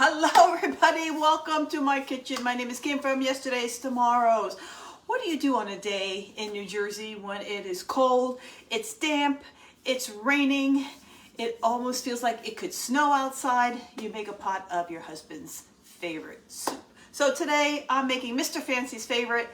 Hello everybody, welcome to my kitchen. My name is Kim from Yesterday's Tomorrows. What do you do on a day in New Jersey when it is cold, it's damp, it's raining, it almost feels like it could snow outside? You make a pot of your husband's favorite soup. So today I'm making Mr. Fancy's favorite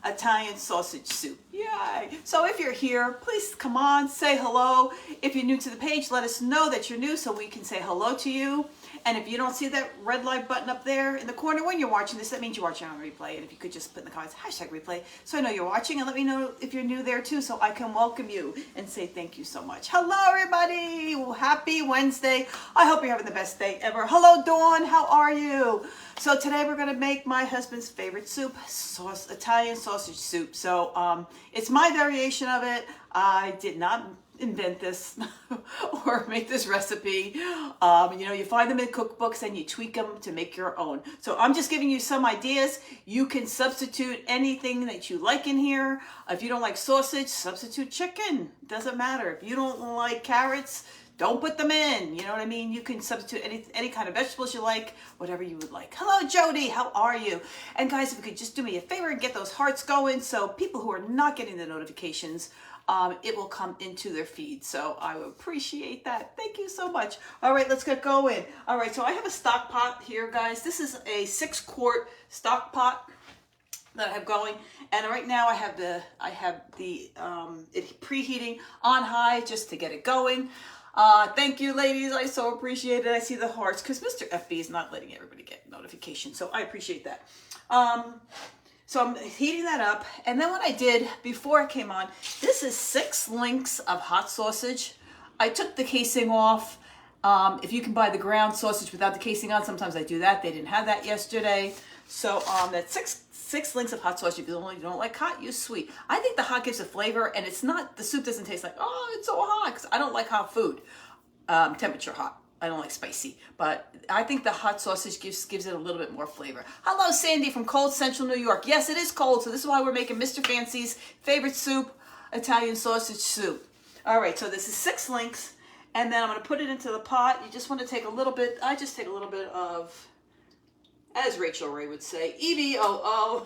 Italian sausage soup. Yay! So if you're here, please come on, say hello. If you're new to the page, let us know that you're new so we can say hello to you. And if you don't see that red light button up there in the corner when you're watching this, that means you're watching on replay. And if you could just put in the comments, #replay, so I know you're watching, and let me know if you're new there too, so I can welcome you and say thank you so much. Hello everybody, happy Wednesday. I hope you're having the best day ever. Hello Dawn, how are you? So today we're gonna make my husband's favorite soup, Italian sausage soup. So it's my variation of it. I did not invent this or make this recipe. You find them in cookbooks and you tweak them to make your own. So I'm just giving you some ideas. You can substitute anything that you like in here. If you don't like sausage, substitute chicken. Doesn't matter. If you don't like carrots, don't put them in. You know what I mean? You can substitute any kind of vegetables you like, whatever you would like. Hello, Jody. How are you? And guys, if you could just do me a favor and get those hearts going, so people who are not getting the notifications, it will come into their feed. So I would appreciate that. Thank you so much. All right, let's get going. All right, so I have a stock pot here, guys. This is a 6-quart stock pot that I have going, and right now I have the it preheating on high just to get it going. Thank you, ladies. I so appreciate it. I see the hearts because Mr. FB is not letting everybody get notifications, so I appreciate that. So I'm heating that up, and then what I did before I came on, this is 6 links of hot sausage. I took the casing off. If you can buy the ground sausage without the casing on, sometimes I do that. They didn't have that yesterday. So that's six links of hot sausage. If you don't like hot, use sweet. I think the hot gives a flavor, and it's not, the soup doesn't taste like, oh, it's so hot, because I don't like hot food, temperature hot. I don't like spicy, but I think the hot sausage gives it a little bit more flavor. Hello, Sandy from cold central New York. Yes, it is cold, so this is why we're making Mr. Fancy's favorite soup, Italian sausage soup. All right, so this is 6 links, and then I'm going to put it into the pot. You just want to take a little bit, I just take a little bit of, as Rachel Ray would say, EVOO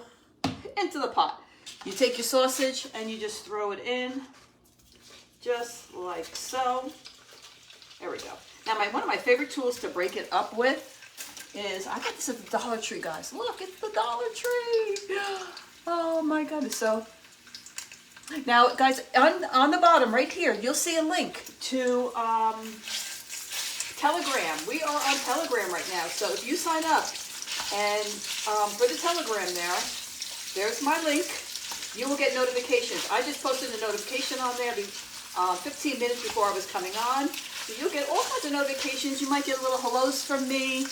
into the pot. You take your sausage and you just throw it in, just like so. There we go. Now, one of my favorite tools to break it up with is, I got this at the Dollar Tree, guys. Look, it's the Dollar Tree. Oh my goodness. So now, guys, on the bottom right here, you'll see a link to Telegram. We are on Telegram right now. So if you sign up and for the Telegram there's my link. You will get notifications. I just posted a notification on there 15 minutes before I was coming on. So you'll get all kinds of notifications. You might get little hellos from me.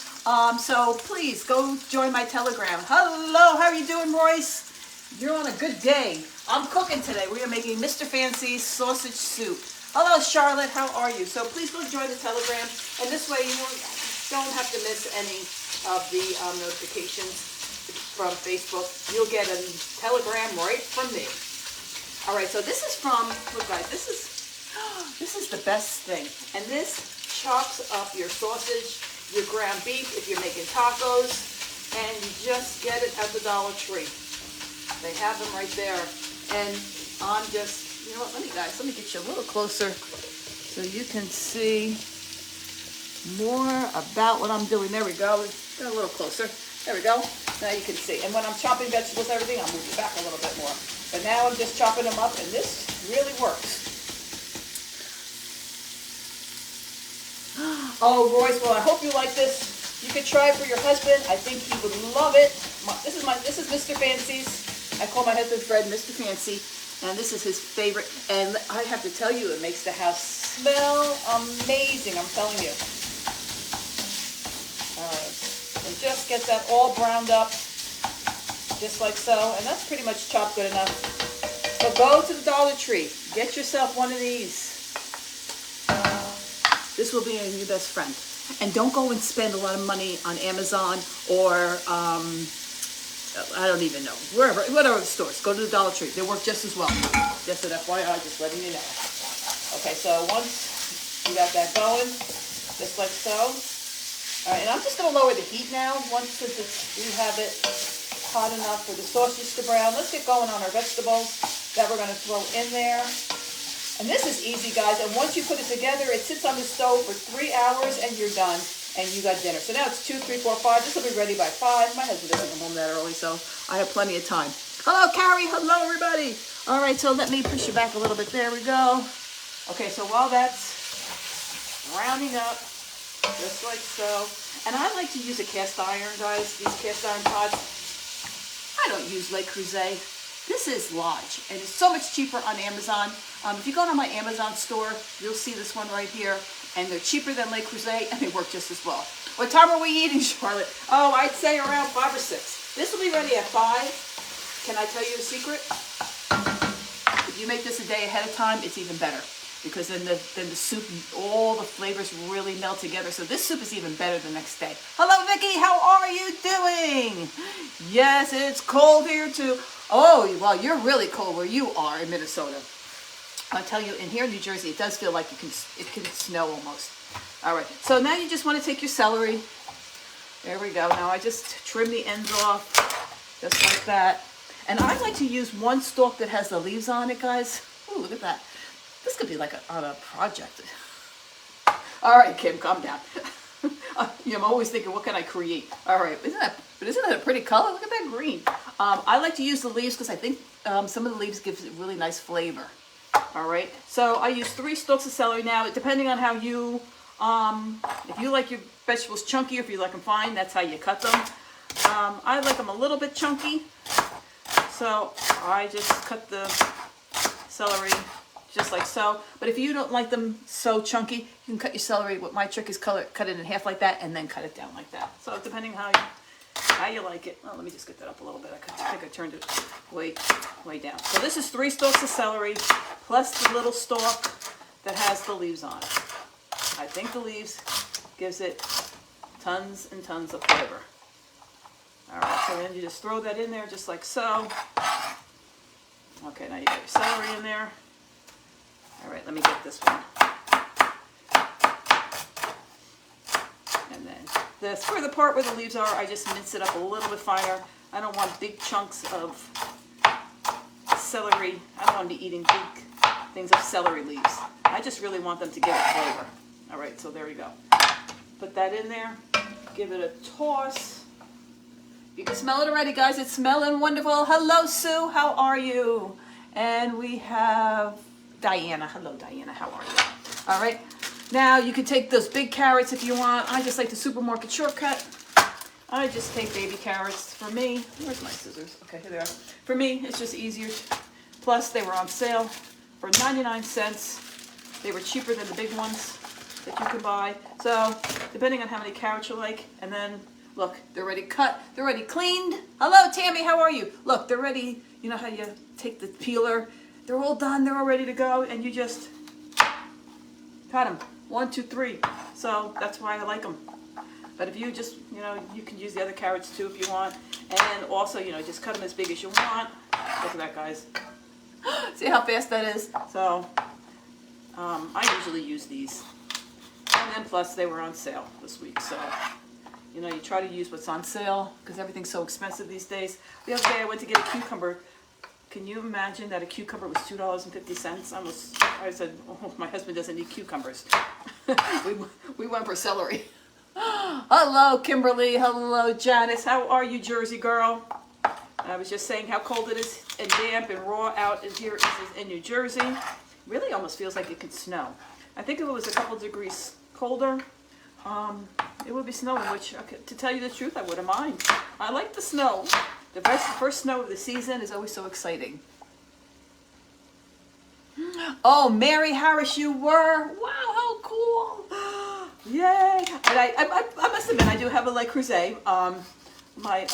So please go join my Telegram. Hello, how are you doing, Royce? You're on a good day. I'm cooking today. We are making Mr. Fancy's sausage soup. Hello, Charlotte, how are you? So please go join the Telegram, and this way you don't have to miss any of the notifications from Facebook. You'll get a Telegram right from me. All right, so this is from, look guys, this is the best thing. And this chops up your sausage, your ground beef, if you're making tacos, and you just get it at the Dollar Tree. They have them right there. And I'm just, you know what, let me get you a little closer so you can see more about what I'm doing. There we go. Got a little closer. There we go. Now you can see. And when I'm chopping vegetables and everything, I'll move it back a little bit more. But now I'm just chopping them up, and this really works. Oh, Royce, well, I hope you like this. You could try it for your husband. I think he would love it. This is Mr. Fancy's. I call my husband's bread Mr. Fancy, and this is his favorite. And I have to tell you, it makes the house smell amazing. I'm telling you. All right. And just get that all browned up, just like so. And that's pretty much chopped good enough. So go to the Dollar Tree. Get yourself one of these. This will be your best friend. And don't go and spend a lot of money on Amazon or, I don't even know, whatever the stores. Go to the Dollar Tree. They work just as well. Just an FYI, just letting you know. Okay, so once you got that going, just like so, All right, and I'm just going to lower the heat now. Once we have it hot enough for the sausage to brown. Let's get going on our vegetables that we're going to throw in there. And this is easy, guys. And once you put it together, it sits on the stove for 3 hours and you're done. And you got dinner. So now it's 2, 3, 4, 5. This will be ready by 5. My husband doesn't come home that early, so I have plenty of time. Hello, Carrie. Hello, everybody. All right, so let me push it back a little bit. There we go. Okay, so while that's browning up, just like so. And I like to use a cast iron, guys. These cast iron pots. I don't use Le Creuset. This is Lodge, and it's so much cheaper on Amazon. If you go to my Amazon store, you'll see this one right here, and they're cheaper than Le Creuset, and they work just as well. What time are we eating, Charlotte? Oh, I'd say around 5 or 6. This will be ready at 5. Can I tell you a secret? If you make this a day ahead of time, it's even better. Because then the soup, all the flavors really melt together. So this soup is even better the next day. Hello, Vicki. How are you doing? Yes, it's cold here too. Oh, well, you're really cold where you are in Minnesota. I'll tell you, in here in New Jersey, it does feel like it can snow almost. All right. So now you just want to take your celery. There we go. Now I just trim the ends off, just like that. And I like to use one stalk that has the leaves on it, guys. Ooh, look at that. This could be like on a project. All right, Kim, calm down. I'm always thinking, what can I create? All right, isn't that a pretty color? Look at that green. I like to use the leaves because I think some of the leaves give it really nice flavor. All right, so I use 3 stalks of celery now. Depending on how you, if you like your vegetables chunky or if you like them fine, that's how you cut them. I like them a little bit chunky, so I just cut the celery just like so. But if you don't like them so chunky, you can cut your celery. What my trick is cut it in half like that and then cut it down like that. So depending how you like it. Oh, let me just get that up a little bit. I think I turned it way down. So this is 3 stalks of celery plus the little stalk that has the leaves on it. I think the leaves gives it tons and tons of flavor. All right, so then you just throw that in there just like so. Okay, now you got your celery in there. All right, let me get this one. And then for the part where the leaves are, I just mince it up a little bit finer. I don't want big chunks of celery. I don't want to be eating big things of celery leaves. I just really want them to give it flavor. All right, so there you go. Put that in there. Give it a toss. You can smell it already, guys. It's smelling wonderful. Hello, Sue. How are you? And we have Diana. Hello, Diana. How are you? All right. Now, you can take those big carrots if you want. I just like the supermarket shortcut. I just take baby carrots. For me, where's my scissors? Okay, here they are. For me, it's just easier. Plus, they were on sale for 99 cents. They were cheaper than the big ones that you can buy. So, depending on how many carrots you like. And then, look, they're already cut. They're already cleaned. Hello, Tammy. How are you? Look, they're ready. You know how you take the peeler? They're all done. They're all ready to go. And you just cut them. 1, 2, 3. So that's why I like them. But if you just, you can use the other carrots too if you want. And also, just cut them as big as you want. Look at that, guys. See how fast that is? So I usually use these. And then plus they were on sale this week. So, you try to use what's on sale because everything's so expensive these days. The other day I went to get a cucumber. Can you imagine that a cucumber was $2.50? I said, oh, my husband doesn't need cucumbers. we went for celery. Hello, Kimberly. Hello, Janice. How are you, Jersey girl? I was just saying how cold it is and damp and raw out here in New Jersey. Really almost feels like it could snow. I think if it was a couple degrees colder, it would be snowing, which, to tell you the truth, I wouldn't mind. I like the snow. The first snow of the season is always so exciting. Oh, Mary Harris, you were. Wow, how cool. Yay. And I must admit, I do have a Le Creuset. My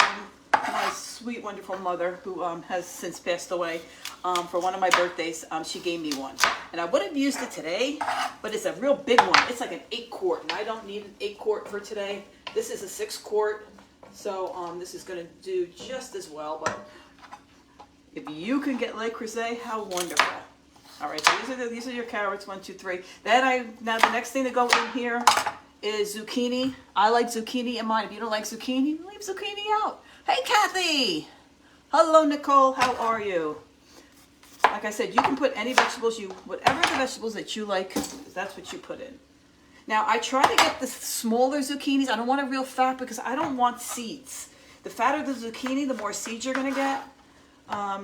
sweet, wonderful mother, who has since passed away, for one of my birthdays, she gave me one. And I would have used it today, but it's a real big one. It's like an 8-quart, and I don't need an 8-quart for today. This is a 6-quart. So this is going to do just as well, but if you can get Le Creuset, how wonderful. All right, so these are your carrots, 1, 2, 3. Then now the next thing to go in here is zucchini. I like zucchini in mine. If you don't like zucchini, leave zucchini out. Hey, Kathy. Hello, Nicole. How are you? Like I said, you can put any vegetables whatever the vegetables that you like, that's what you put in. Now, I try to get the smaller zucchinis. I don't want it real fat because I don't want seeds. The fatter the zucchini, the more seeds you're going to get.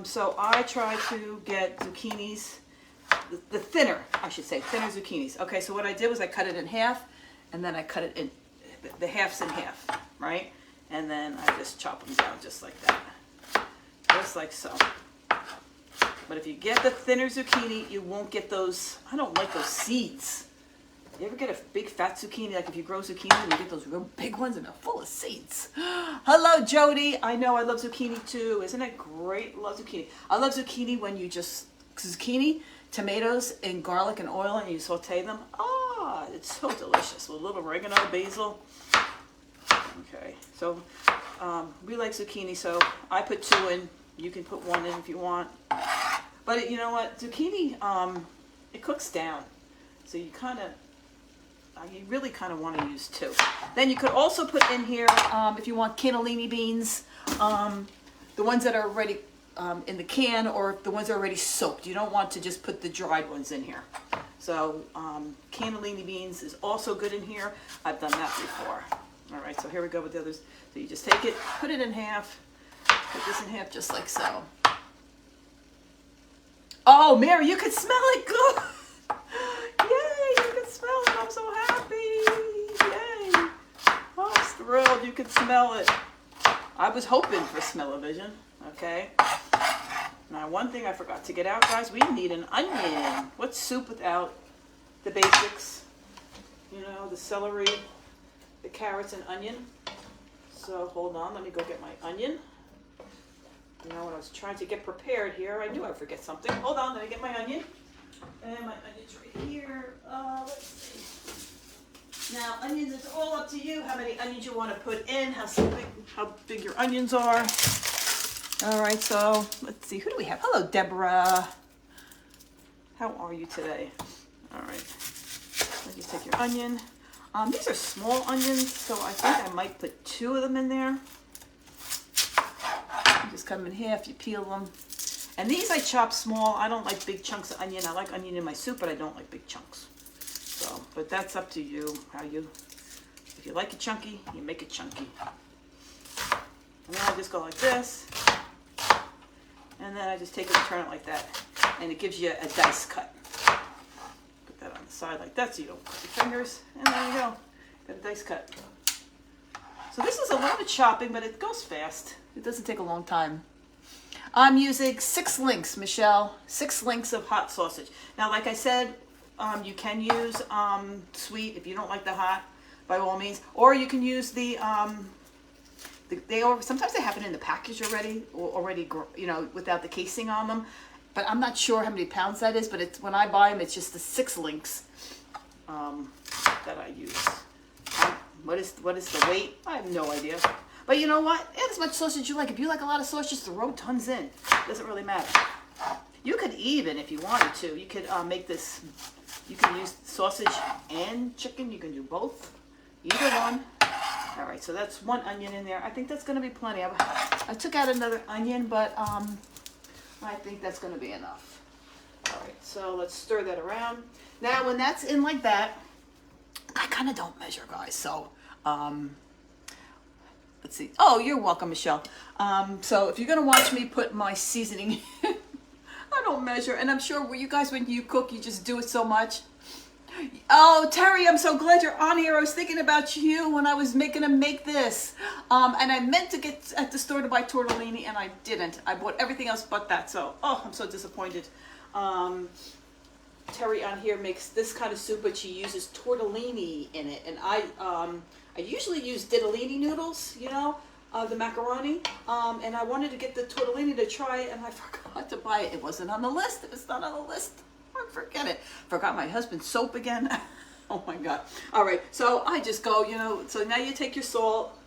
So I try to get zucchinis, the thinner, I should say, thinner zucchinis. Okay, so what I did was I cut it in half, and then I cut it in, the halves in half, right? And then I just chop them down just like that. Just like so. But if you get the thinner zucchini, you won't get those, I don't like those seeds. You ever get a big fat zucchini, like if you grow zucchini and you get those real big ones and they're full of seeds? Hello, Jody. I know I love zucchini too. Isn't it great? Love zucchini. I love zucchini when you just, zucchini, tomatoes, and garlic and oil and you saute them. Ah, it's so delicious with a little oregano, basil. Okay, so we like zucchini, so I put 2 in. You can put 1 in if you want. But you know what? Zucchini, it cooks down. So you really kind of want to use 2. Then you could also put in here, if you want cannellini beans, the ones that are already in the can or the ones that are already soaked. You don't want to just put the dried ones in here. So cannellini beans is also good in here. I've done that before. All right, so here we go with the others. So you just take it, put it in half, put this in half just like so. Oh, Mary, you can smell it good. Yay, you can smell it. I'm so happy. Yay. Oh, I'm thrilled you can smell it. I was hoping for smell-o-vision, okay? Now, one thing I forgot to get out, guys, we need an onion. What's soup without the basics? You know, the celery, the carrots, and onion. So, hold on, let me go get my onion. You know, when I was trying to get prepared here, I knew I'd forget something. Hold on, let me get my onion. And my onion's right here. Let's see. Now, onions, it's all up to you how many onions you want to put in, how big your onions are. All right, so let's see. Who do we have? Hello, Deborah. How are you today? All right. Let me take your onion. These are small onions, so I think I might put 2 of them in there. You just cut them in half, you peel them. And these I chop small. I don't like big chunks of onion. I like onion in my soup, but I don't like big chunks. So, but that's up to you, if you like it chunky, you make it chunky. And then I just go like this. And then I just take it and turn it like that. And it gives you a dice cut. Put that on the side like that so you don't cut your fingers. And there you go. Got a dice cut. So this is a lot of chopping, but it goes fast. It doesn't take a long time. I'm using 6 links, Michelle. 6 links of hot sausage. Now, like I said, you can use sweet if you don't like the hot, by all means. Or you can use sometimes they have it in the package already, you know, without the casing on them. But I'm not sure how many pounds that is. But it's when I buy them, it's just the 6 links that I use. What is the weight? I have no idea. But you know what? Add as much sausage as you like. If you like a lot of sausage, just throw tons in. It doesn't really matter. You could even, if you wanted to, you could make this, you can use sausage and chicken. You can do both. Either one. All right, so that's 1 onion in there. I think that's going to be plenty. I took out another onion, but I think that's going to be enough. All right, so let's stir that around. Now, when that's in like that, I kind of don't measure, guys. So, let's see. Oh, you're welcome, Michelle. So if you're going to watch me put my seasoning, I don't measure. And I'm sure you guys, when you cook, you just do it so much. Oh, Terry, I'm so glad you're on here. I was thinking about you when I was making them make this. And I meant to get at the store to buy tortellini, and I didn't. I bought everything else but that. So, oh, I'm so disappointed. Terry on here makes this kind of soup, but she uses tortellini in it. And I usually use ditalini noodles, you know, the macaroni. And I wanted to get the tortellini to try it, and I forgot to buy it. It wasn't on the list. If it's not on the list, forget it. Forgot my husband's soap again. Oh my God. All right, so I just go, you know, so now you take your salt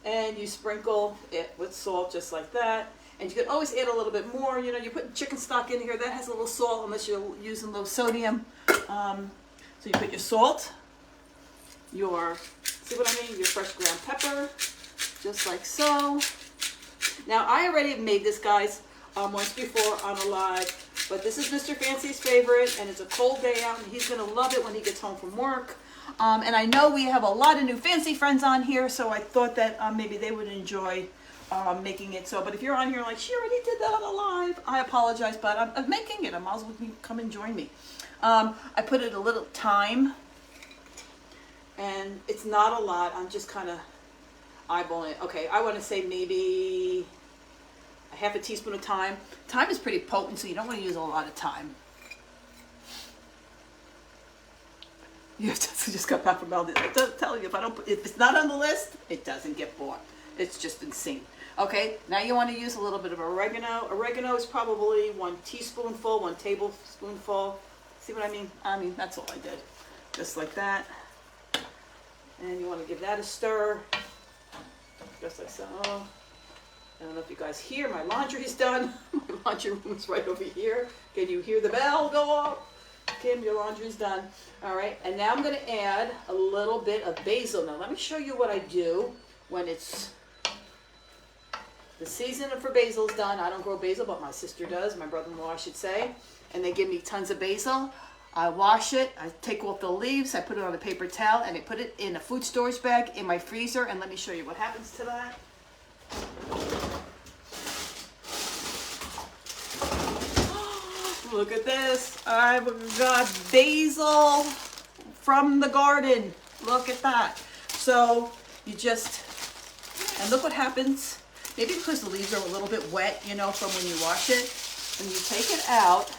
and you sprinkle it with salt just like that. And you can always add a little bit more. You know, you put chicken stock in here. That has a little salt unless you're using low sodium. So you put your salt. your, see what I mean? Your fresh ground pepper, just like so. Now, I already made this, guys, once before on a live, but this is Mr. Fancy's favorite, and it's a cold day out, and he's going to love it when he gets home from work. And I know we have a lot of new Fancy friends on here, so I thought that maybe they would enjoy making it. So, but if you're on here like, she already did that on a live, I apologize, but I'm making it. I might as well come and join me. I put it a little thyme, and it's not a lot. I'm just kind of eyeballing it. Okay, I want to say maybe a half a teaspoon of thyme. Thyme is pretty potent, so you don't want to use a lot of thyme. You just got back from Aldi. I'm telling you, if it's not on the list, it doesn't get bought. It's just insane. Okay, now you want to use a little bit of oregano. Oregano is probably 1 teaspoonful, 1 tablespoonful. See what I mean? That's all I did. Just like that. And you want to give that a stir. Just like so. I don't know if you guys hear, my laundry's done. My laundry room is right over here. Can you hear the bell go off? Kim, your laundry's done. All right, and now I'm going to add a little bit of basil. Now, let me show you what I do when it's the season for basil's done. I don't grow basil, but my sister does, my brother-in-law, I should say. And they give me tons of basil. I wash it, I take off the leaves, I put it on a paper towel, and I put it in a food storage bag in my freezer. And let me show you what happens to that. Look at this. I've got basil from the garden. Look at that. So you just, and look what happens. Maybe because the leaves are a little bit wet, you know, from when you wash it. When you take it out,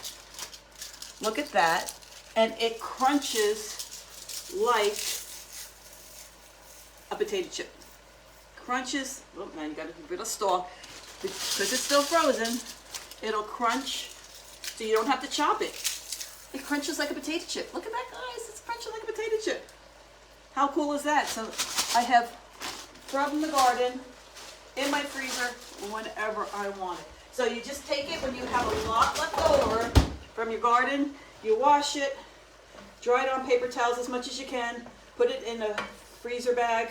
look at that. And it crunches like a potato chip. Crunches, oh man, you gotta give it a stalk. Because it's still frozen, it'll crunch. So you don't have to chop it. It crunches like a potato chip. Look at that, guys. It's crunching like a potato chip. How cool is that? So I have from the garden in my freezer whenever I want it. So you just take it when you have a lot left over from your garden. You wash it, dry it on paper towels as much as you can, put it in a freezer bag,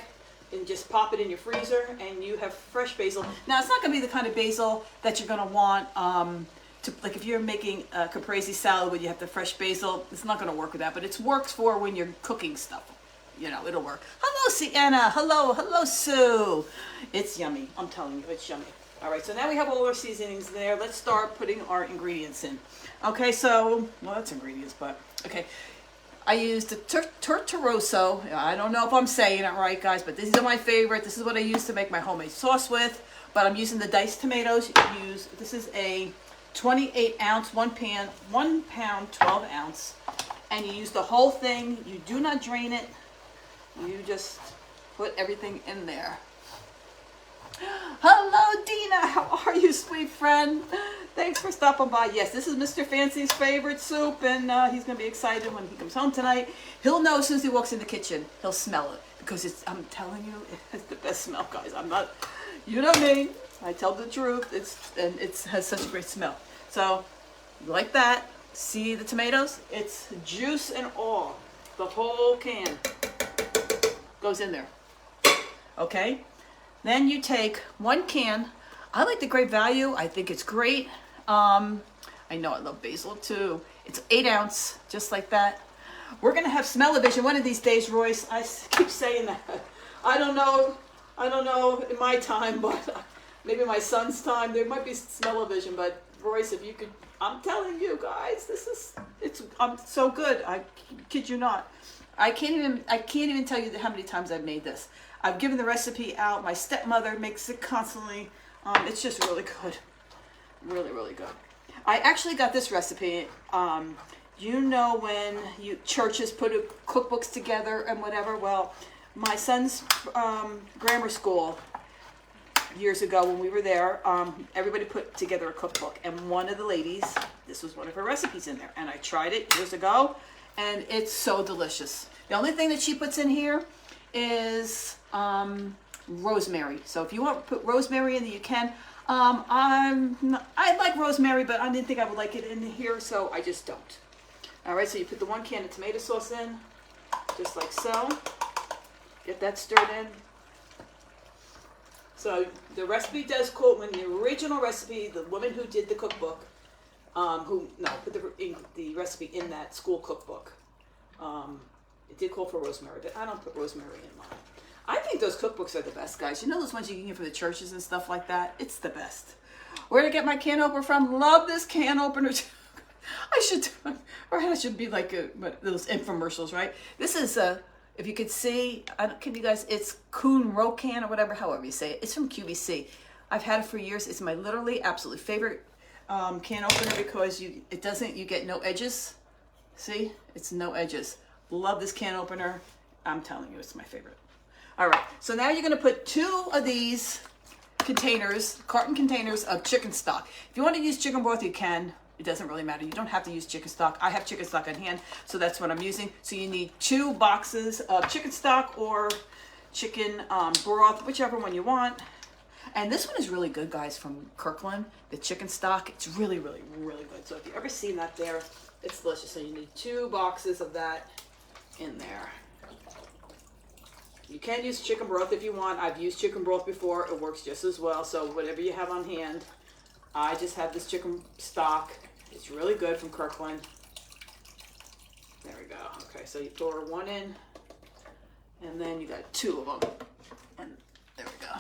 and just pop it in your freezer, and you have fresh basil. Now, it's not going to be the kind of basil that you're going to want like if you're making a caprese salad where you have the fresh basil, it's not going to work with that, but it works for when you're cooking stuff. You know, it'll work. Hello, Sienna. Hello, Sue. It's yummy. I'm telling you, it's yummy. All right, so now we have all our seasonings there. Let's start putting our ingredients in. Okay, so, well, that's ingredients, but, okay. I used the torturoso. I don't know if I'm saying it right, guys, but these are my favorite. This is what I use to make my homemade sauce with, but I'm using the diced tomatoes. This is a 28 ounce, 1 pound, 12 ounce, and you use the whole thing. You do not drain it. You just put everything in there. Hello, Dina. How are you, sweet friend? Thanks for stopping by. Yes, this is Mr. Fancy's favorite soup, and he's going to be excited when he comes home tonight. He'll know as soon as he walks in the kitchen. He'll smell it, because I'm telling you, it's the best smell, guys. I'm not, you know me. I tell the truth. It has such a great smell. So, like that. See the tomatoes? It's juice and all. The whole can goes in there. Okay? Then you take 1 can. I like the Great Value. I think it's great. I know I love basil too. It's 8 ounce, just like that. We're gonna have smell-o-vision one of these days, Royce. I keep saying that. I don't know in my time, but maybe my son's time, there might be smell-o-vision, but Royce, if you could, I'm telling you guys, I'm so good. I kid you not. I can't even tell you how many times I've made this. I've given the recipe out. My stepmother makes it constantly. It's just really good. Really, really good. I actually got this recipe. You know when churches put cookbooks together and whatever? Well, my son's grammar school years ago when we were there, everybody put together a cookbook. And one of the ladies, this was one of her recipes in there. And I tried it years ago, and it's so delicious. The only thing that she puts in here is rosemary. So if you want to put rosemary in there, you can. I like rosemary, but I didn't think I would like it in here, so I just don't. All right, so you put the 1 can of tomato sauce in, just like so. Get that stirred in. So the recipe does quote, when the original recipe, the woman who did the cookbook, put the recipe in that school cookbook. It did call for rosemary, but I don't put rosemary in mine. I think those cookbooks are the best, guys. You know those ones you can get from the churches and stuff like that? It's the best. Where did I get my can opener from? Love this can opener. I should be like those infomercials, right? This is if you could see, can you guys, it's Kuhn Rokan or whatever, however you say it. It's from QVC. I've had it for years. It's my literally absolute favorite can opener because you get no edges. See, it's no edges. Love this can opener. I'm telling you, it's my favorite. All right, so now you're gonna put 2 of these containers, carton containers of chicken stock. If you want to use chicken broth, you can. It doesn't really matter. You don't have to use chicken stock. I have chicken stock on hand, so that's what I'm using. So you need 2 boxes of chicken stock or chicken broth, whichever one you want. And this one is really good, guys, from Kirkland, the chicken stock. It's really, really, really good. So if you ever seen that there, it's delicious. So you need 2 boxes of that in there. You can use chicken broth if you want. I've used chicken broth before. It works just as well. So whatever you have on hand. I just have this chicken stock. It's really good from Kirkland. There we go. Okay, so you pour 1 in, and then you got 2 of them. And there we go.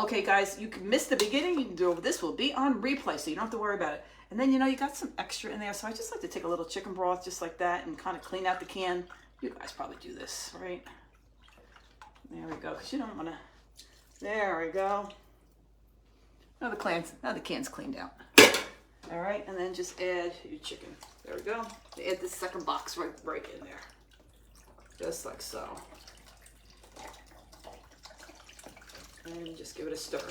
Okay, guys, you can miss the beginning. You can do this. Will be on replay, so you don't have to worry about it. And then, you got some extra in there. So I just like to take a little chicken broth just like that and kind of clean out the can. You guys probably do this, right? There we go, because you don't want to. There we go. Now the can's cleaned out. All right, and then just add your chicken. There we go. Add the second box right in there. Just like so. And just give it a stir.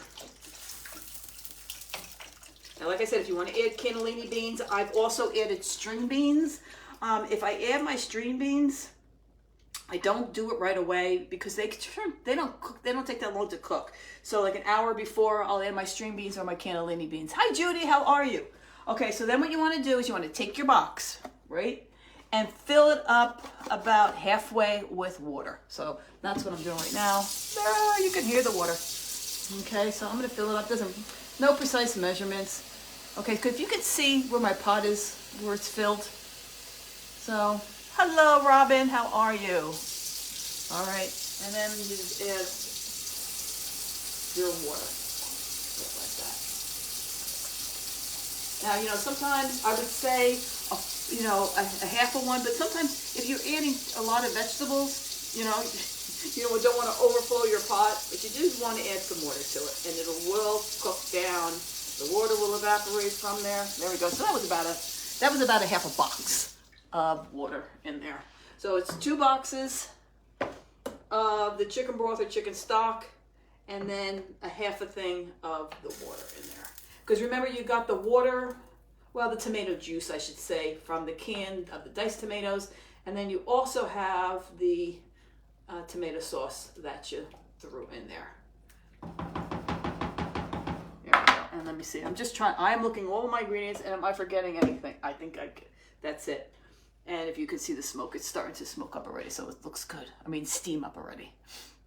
Now, like I said, if you want to add cannellini beans, I've also added string beans. If I add my string beans, I don't do it right away because they don't take that long to cook. So like an hour before, I'll add my string beans or my cannellini beans. Hi, Judy, how are you? Okay, so then what you want to do is you want to take your box, right, and fill it up about halfway with water. So that's what I'm doing right now. You can hear the water. Okay, so I'm going to fill it up. No precise measurements. Okay, because if you can see where my pot is, where it's filled. So, hello, Robin. How are you? All right, and then you just add your water, just like that. Now, sometimes I would say, a half of one, but sometimes if you're adding a lot of vegetables, you don't want to overflow your pot, but you just want to add some water to it, and it will cook down. The water will evaporate from there. There we go. So that was about a half a box of water in there. So it's 2 boxes of the chicken broth or chicken stock, and then a half a thing of the water in there. Because remember, you got the water, the tomato juice, I should say, from the can of the diced tomatoes, and then you also have the tomato sauce that you threw in there. There we go. And let me see. I'm looking all my ingredients, and am I forgetting anything? I think that's it. And if you can see the smoke, it's starting to smoke up already, so it looks good. Steam up already.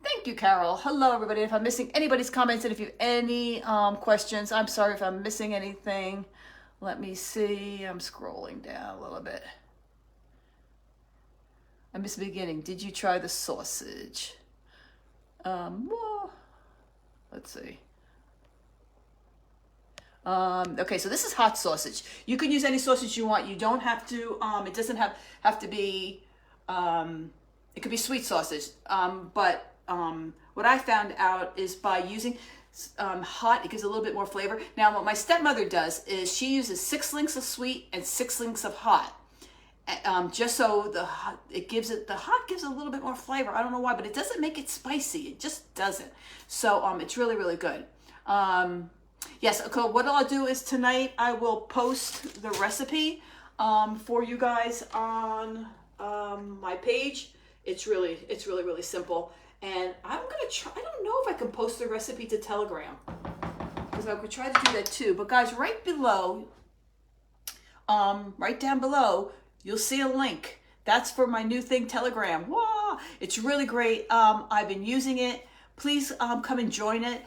Thank you, Carol. Hello, everybody. If I'm missing anybody's comments, and if you have any questions, I'm sorry if I'm missing anything. Let me see. I'm scrolling down a little bit. I missed the beginning. Did you try the sausage? Let's see. Okay, so this is hot sausage. You can use any sausage you want. You don't have to, it doesn't have to be, it could be sweet sausage. But what I found out is by using hot, it gives a little bit more flavor. Now, what my stepmother does is she uses 6 links of sweet and 6 links of hot. Just so the hot gives a little bit more flavor. I don't know why, but it doesn't make it spicy. It just doesn't. So it's really, really good. Yes, okay, what I'll do is tonight I will post the recipe for you guys on my page. It's really, really simple. And I'm gonna try, I don't know if I can post the recipe to Telegram, because I could try to do that too. But guys, right below, right down below, you'll see a link. That's for my new thing, Telegram. Whoa! wow, it's really great. I've been using it. Please come and join it.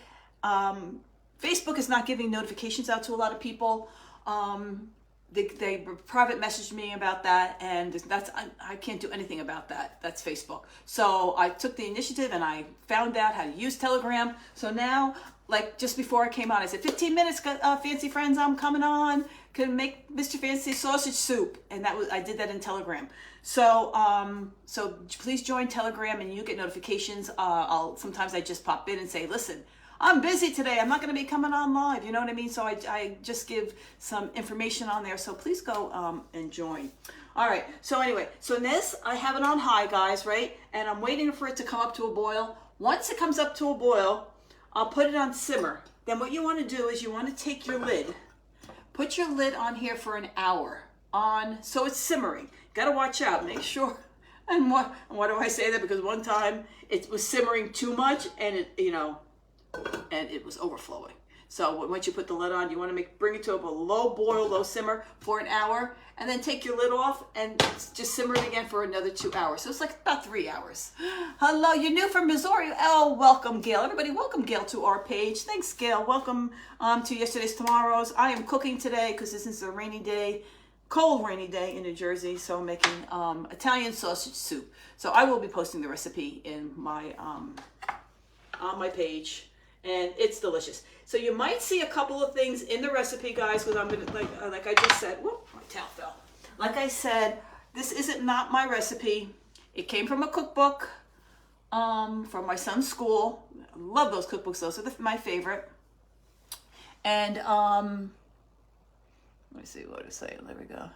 Facebook is not giving notifications out to a lot of people. They private messaged me about that, and I can't do anything about that. That's Facebook. So I took the initiative and I found out how to use Telegram. So now, like just before I came on, I said, 15 minutes, fancy friends, I'm coming on. Can make Mr. Fancy sausage soup, and I did that in Telegram. So so please join Telegram, and you get notifications. Sometimes I just pop in and say, listen, I'm busy today. I'm not going to be coming on live. You know what I mean? So I just give some information on there. So please go and join. All right. So anyway, so in this, I have it on high, guys, right? And I'm waiting for it to come up to a boil. Once it comes up to a boil, I'll put it on simmer. Then what you want to do is you want to take your lid, put your lid on here for an hour so it's simmering. Got to watch out. Make sure. And why do I say that? Because one time it was simmering too much, and it was overflowing. So once you put the lid on, you want to bring it to a low boil, low simmer for an hour, and then take your lid off and just simmer it again for another 2 hours. So it's like about 3 hours. Hello, you're new from Missouri. Oh, welcome, Gail. Everybody, welcome, Gail, to our page. Thanks, Gail. Welcome to Yesterday's Tomorrow's. I am cooking today because this is a rainy day, cold rainy day in New Jersey. So I'm making Italian sausage soup. So I will be posting the recipe in my on my page. And it's delicious. So you might see a couple of things in the recipe, guys, because I'm gonna like I just said. Whoop, my towel fell. Like I said, this isn't not my recipe. It came from a cookbook from my son's school. I love those cookbooks. Those are my favorite. And let me see what to say. There we go.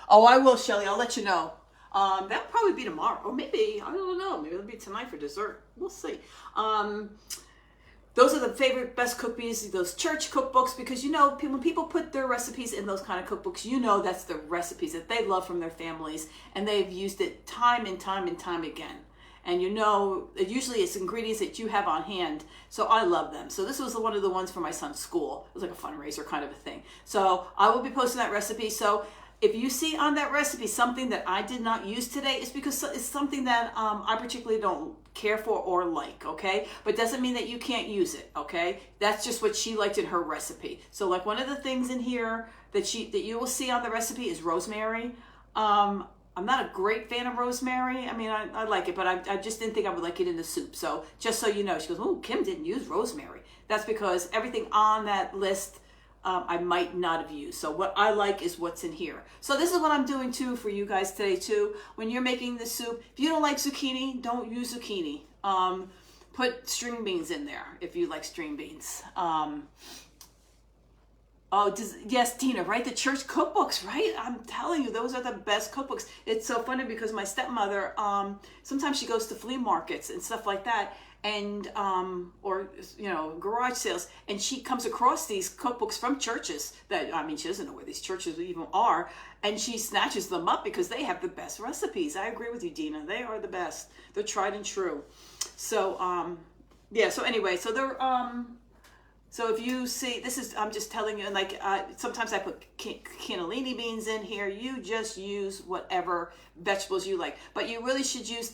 Oh, I will, Shelly. I'll let you know. That'll probably be tomorrow, or maybe I don't know. Maybe it'll be tonight for dessert. We'll see. Those are the favorite, best cookies, those church cookbooks, because when people put their recipes in those kind of cookbooks, that's the recipes that they love from their families, and they've used it time and time and time again. And usually it's ingredients that you have on hand, so I love them. So this was one of the ones for my son's school. It was like a fundraiser kind of a thing. So I will be posting that recipe. So if you see on that recipe something that I did not use today, it's because it's something that I particularly don't care for or like, okay? But doesn't mean that you can't use it, okay? That's just what she liked in her recipe. So like one of the things in here that you will see on the recipe is rosemary. I'm not a great fan of rosemary. I mean, I like it, but I just didn't think I would like it in the soup. So just so you know, she goes, oh, Kim didn't use rosemary. That's because everything on that list I might not have used. So what I like is what's in here. So this is what I'm doing too for you guys today too. When you're making the soup, if you don't like zucchini, don't use zucchini. Put string beans in there if you like string beans. Yes, Tina, right? The church cookbooks, right? I'm telling you, those are the best cookbooks. It's so funny because my stepmother, sometimes she goes to flea markets and stuff like that, and or garage sales, and she comes across these cookbooks from churches that, she doesn't know where these churches even are, and she snatches them up because they have the best recipes. I agree with you, Dina. They are the best. They're tried and true. So so anyway, so they're so if you see, I'm just telling you, like sometimes I put cannellini beans in here. You just use whatever vegetables you like, but you really should use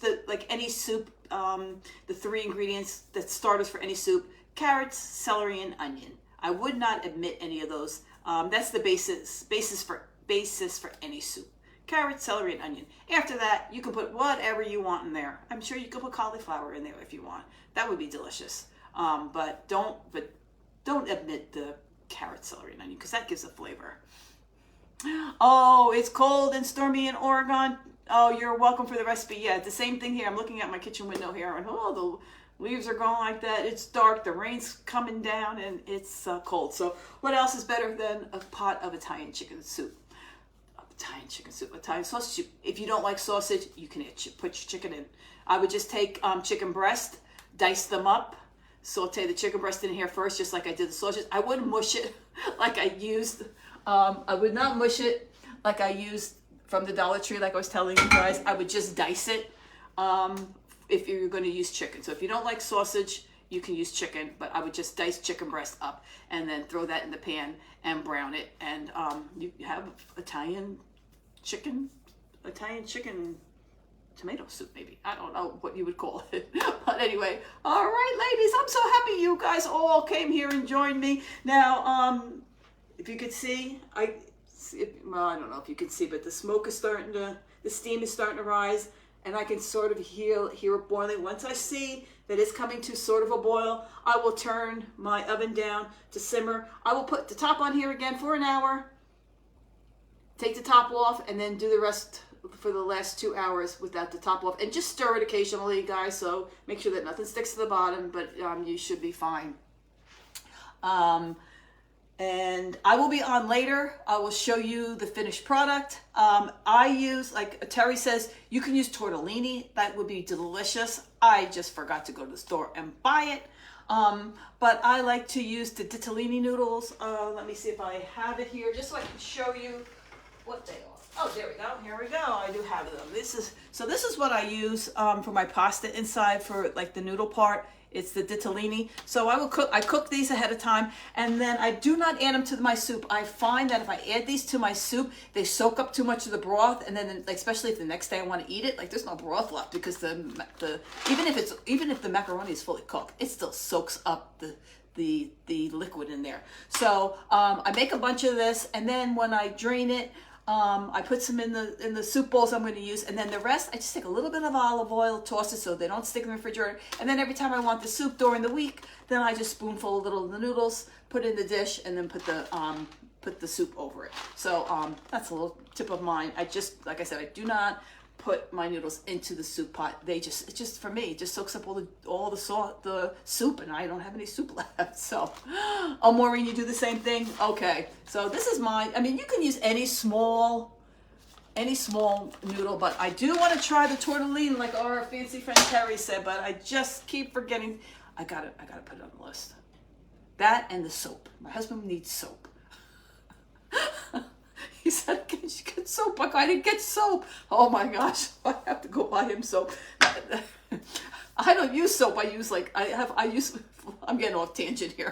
any soup, the 3 ingredients, that starters for any soup: carrots, celery, and onion. I would not omit any of those. That's the basis for any soup: carrots, celery, and onion. After that, you can put whatever you want in there. I'm sure you could put cauliflower in there if you want. That would be delicious. But don't omit the carrot, celery, and onion, because that gives a flavor. Oh, it's cold and stormy in Oregon. Oh, you're welcome for the recipe. Yeah, it's the same thing here. I'm looking at my kitchen window here, and the leaves are going like that. It's dark, the rain's coming down, and it's cold. So what else is better than a pot of Italian chicken soup? Italian sausage soup. If you don't like sausage, you can put your chicken in. I would just take chicken breast, dice them up, saute the chicken breast in here first, just like I did the sausage. I wouldn't mush it like I used. I would not mush it like I used from the Dollar Tree, like I was telling you guys. I would just dice it if you're going to use chicken. So if you don't like sausage, you can use chicken, but I would just dice chicken breast up and then throw that in the pan and brown it. And you have Italian chicken tomato soup, maybe. I don't know what you would call it. But anyway, all right, ladies, I'm so happy you guys all came here and joined me. Now, if you could see, well, I don't know if you can see, but the smoke is starting to, the steam is starting to rise, and I can sort of hear it boiling. Once I see that it's coming to sort of a boil, I will turn my oven down to simmer. I will put the top on here again for an hour, take the top off, and then do the rest for the last 2 hours without the top off, and just stir it occasionally, guys, so make sure that nothing sticks to the bottom, but you should be fine. And I will be on later. I will show you the finished product. I use, like Terry says, you can use tortellini. That would be delicious. I just forgot to go to the store and buy it. But I like to use the ditalini noodles. Let me see if I have it here, just so I can show you what they are. Oh, there we go. Here we go. I do have them. This is what I use for my pasta inside for like the noodle part. It's the ditalini. So I cook these ahead of time, and then I do not add them to my soup. I find that if I add these to my soup, they soak up too much of the broth, and then like, especially if the next day I want to eat it, like there's no broth left, because even if the macaroni is fully cooked, it still soaks up the liquid in there. So I make a bunch of this, and then when I drain it, I put some in the soup bowls I'm going to use, and then the rest I just take a little bit of olive oil, toss it so they don't stick in the refrigerator, and then every time I want the soup during the week, then I just spoonful a little of the noodles, put it in the dish, and then put the soup over it. So that's a little tip of mine. Like I said, I do not put my noodles into the soup pot. For me, it just soaks up all the soup, and I don't have any soup left. So, oh, Maureen, you do the same thing? Okay, so this is mine. I mean, you can use any small noodle, but I do want to try the tortellini like our fancy friend Terry said, but I just keep forgetting. I gotta put it on the list. That and the soap. My husband needs soap. He said, "Can you get soap?" I didn't get soap. Oh my gosh, I have to go buy him soap. I don't use soap. I'm getting off tangent here,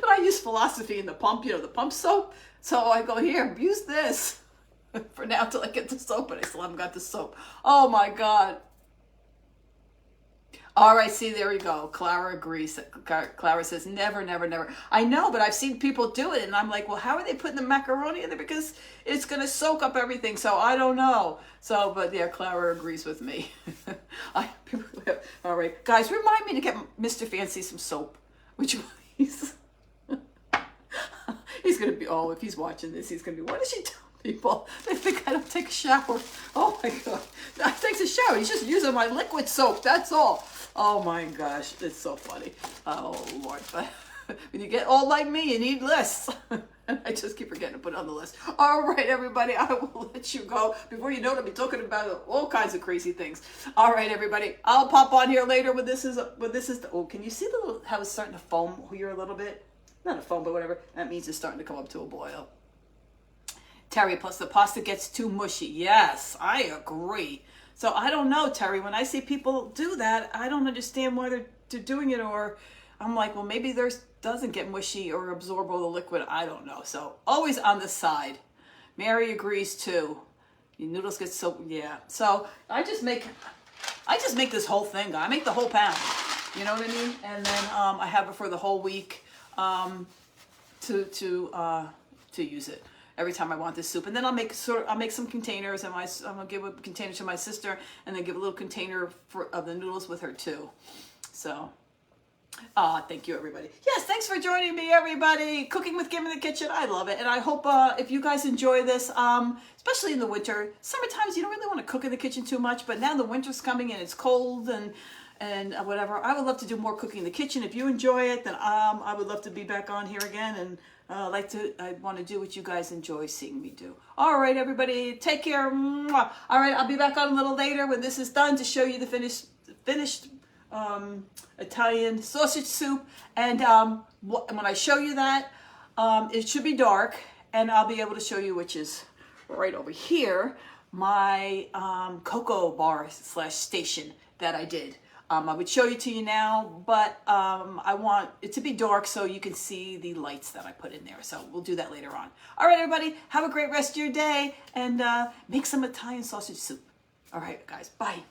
but I use Philosophy in the pump. The pump soap. So I go, here, use this for now till I get the soap, and I still haven't got the soap. Oh my God. All right, see, there we go. Clara agrees. Clara says, never, never, never. I know, but I've seen people do it, and I'm like, well, how are they putting the macaroni in there? Because it's going to soak up everything, so I don't know. So, but yeah, Clara agrees with me. All right, guys, remind me to get Mr. Fancy some soap. Would you please? He's going to be, if he's watching this, he's going to be, what is she doing? People, they think I don't take a shower. Oh my God, I take a shower. He's just using my liquid soap. That's all. Oh my gosh, it's so funny. Oh Lord, but when you get old like me, you need lists. And I just keep forgetting to put it on the list. All right, everybody, I will let you go. Before you know it, I'll be talking about all kinds of crazy things. All right, everybody, I'll pop on here later when this is. Oh, can you see how it's starting to foam here a little bit? Not a foam, but whatever. That means it's starting to come up to a boil. Terry, plus the pasta gets too mushy. Yes, I agree. So I don't know, Terry, when I see people do that, I don't understand why they're doing it, or I'm like, well, maybe theirs doesn't get mushy or absorb all the liquid. I don't know. So always on the side. Mary agrees too. Your noodles get so, yeah. So I just make this whole thing. I make the whole pound. You know what I mean? And then I have it for the whole week to use it every time I want this soup. And then I'll make some containers, and I'm gonna give a container to my sister, and then give a little container of the noodles with her too. So, thank you, everybody. Yes, thanks for joining me, everybody. Cooking with Kim in the kitchen, I love it, and I hope if you guys enjoy this, especially in the winter. Summertimes you don't really want to cook in the kitchen too much, but now the winter's coming and it's cold and whatever. I would love to do more cooking in the kitchen. If you enjoy it, then I would love to be back on here again, and I want to do what you guys enjoy seeing me do. All right, everybody, take care. Mwah. All right, I'll be back on a little later when this is done to show you the finished Italian sausage soup. And when I show you that, it should be dark, and I'll be able to show you, which is right over here, my cocoa bar / station that I did. I would show it to you now, but I want it to be dark so you can see the lights that I put in there. So we'll do that later on. All right, everybody, have a great rest of your day, and make some Italian sausage soup. All right, guys, bye.